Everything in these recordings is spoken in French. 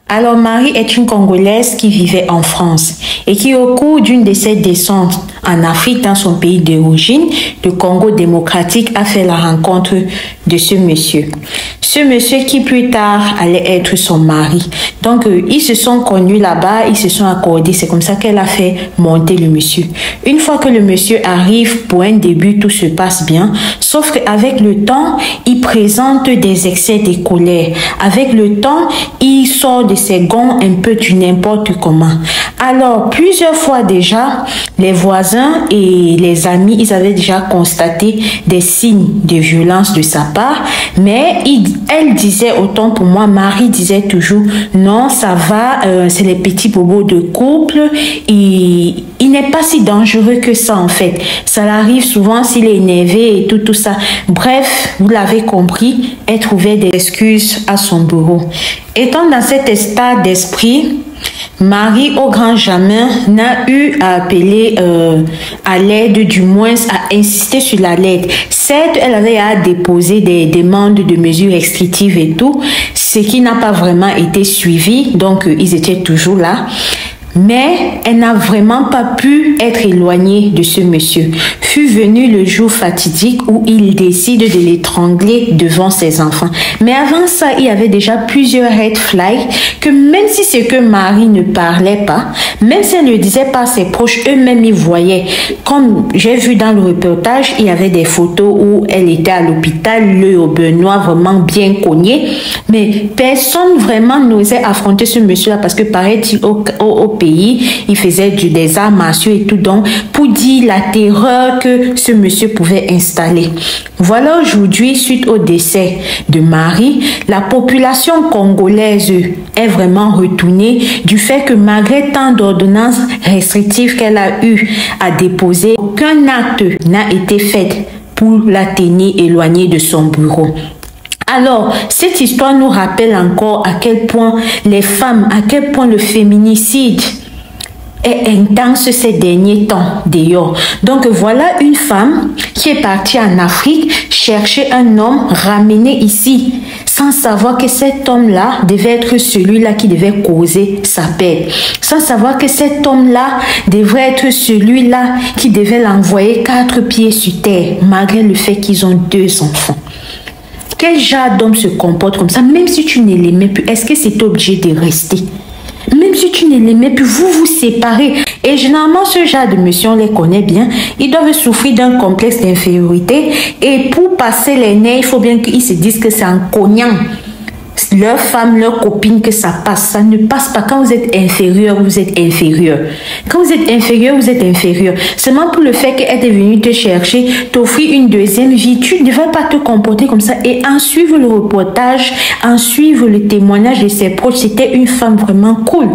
Alors, Marie est une Congolaise qui vivait en France et qui, au cours d'une de ses descentes en Afrique, dans son pays d'origine, le Congo démocratique, a fait la rencontre de ce monsieur. Ce monsieur qui plus tard allait être son mari. Donc, ils se sont connus là-bas, ils se sont accordés. C'est comme ça qu'elle a fait monter le monsieur. Une fois que le monsieur arrive, pour un début, tout se passe bien. Sauf qu'avec le temps, il présente des excès de colère. Avec le temps, il sort de ses gonds un peu du n'importe comment. Alors, plusieurs fois déjà, les voisins et les amis, ils avaient déjà constaté des signes de violence de sa part. Mais elle disait, autant pour moi, Marie disait toujours, non, ça va, c'est les petits bobos de couple. Il n'est pas si dangereux que ça, en fait. Ça arrive souvent s'il est énervé et tout ça. Bref, vous l'avez compris, elle trouvait des excuses à son bureau. Étant dans cet état d'esprit, Marie, au grand jamais, n'a eu à appeler à l'aide, du moins à insister sur la lettre. Certes, elle avait à déposer des demandes de mesures restrictives et tout, ce qui n'a pas vraiment été suivi, donc ils étaient toujours là. Mais elle n'a vraiment pas pu être éloignée de ce monsieur. Fut venu le jour fatidique où il décide de l'étrangler devant ses enfants. Mais avant ça, il y avait déjà plusieurs red flags que même si c'est que Marie ne parlait pas, même si elle ne le disait pas à ses proches, eux-mêmes ils voyaient. Comme j'ai vu dans le reportage, il y avait des photos où elle était à l'hôpital, l'œil au Benoît vraiment bien cogné. Mais personne vraiment n'osait affronter ce monsieur-là parce que paraît-il au pays, il faisait des arts martiaux et tout, donc pour dire la terreur que ce monsieur pouvait installer. Voilà aujourd'hui, suite au décès de Marie, la population congolaise est vraiment retournée du fait que malgré tant d'ordonnances restrictives qu'elle a eu à déposer, aucun acte n'a été fait pour la tenir éloignée de son bureau. Alors, cette histoire nous rappelle encore à quel point les femmes, à quel point le féminicide est intense ces derniers temps d'ailleurs. Donc voilà une femme qui est partie en Afrique chercher un homme ramené ici sans savoir que cet homme-là devait être celui-là qui devait causer sa paix. Sans savoir que cet homme-là devrait être celui-là qui devait l'envoyer 4 pieds sur terre malgré le fait qu'ils ont 2 enfants. Quel genre d'homme se comporte comme ça? Même si tu ne l'aimais plus, est-ce que c'est obligé de rester? Même si tu ne l'aimais plus, vous vous séparez. Et généralement, ce genre de monsieur, on les connaît bien. Ils doivent souffrir d'un complexe d'infériorité. Et pour passer les nerfs, il faut bien qu'ils se disent que c'est en cognant leur femme, leur copine que ça passe. Ça ne passe pas. Quand vous êtes inférieur, vous êtes inférieur. Quand vous êtes inférieur, vous êtes inférieur. Seulement pour le fait qu'elle est venue te chercher, t'offrir une deuxième vie, tu ne devrais pas te comporter comme ça. Et en suivre le reportage, en suivre le témoignage de ses proches, c'était une femme vraiment cool,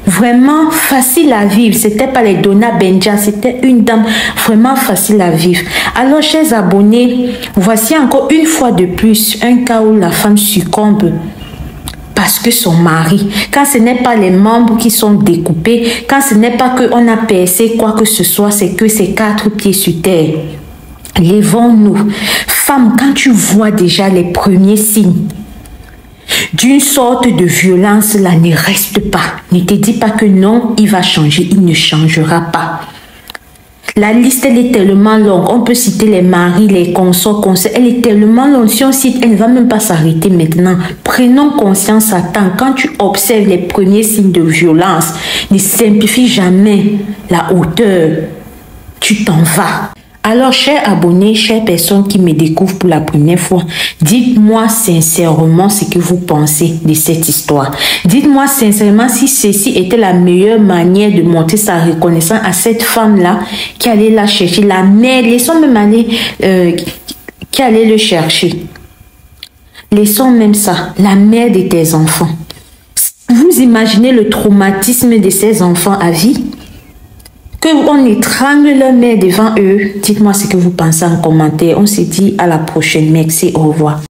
vraiment facile à vivre. C'était pas les Donna Benja, c'était une dame vraiment facile à vivre. Alors, chers abonnés, voici encore une fois de plus un cas où la femme succombe parce que son mari, quand ce n'est pas les membres qui sont découpés, quand ce n'est pas qu'on a percé quoi que ce soit, c'est que c'est 4 pieds sur terre. Levons-nous. Femme, quand tu vois déjà les premiers signes d'une sorte de violence, là, ne reste pas. Ne te dis pas que non, il va changer, il ne changera pas. La liste, elle est tellement longue. On peut citer les maris, les consorts, elle est tellement longue. Si on cite, elle ne va même pas s'arrêter maintenant. Prenons conscience à temps. Quand tu observes les premiers signes de violence, ne simplifie jamais la hauteur. Tu t'en vas. Alors, chers abonnés, chères personnes qui me découvrent pour la première fois, dites-moi sincèrement ce que vous pensez de cette histoire. Dites-moi sincèrement si ceci était la meilleure manière de montrer sa reconnaissance à cette femme-là qui allait la chercher. La mère, laissons même aller, qui allait le chercher. Laissons même ça, la mère de tes enfants. Vous imaginez le traumatisme de ces enfants à vie? On étrangle leur mère devant eux. Dites-moi ce que vous pensez en commentaire. On se dit à la prochaine. Merci, au revoir.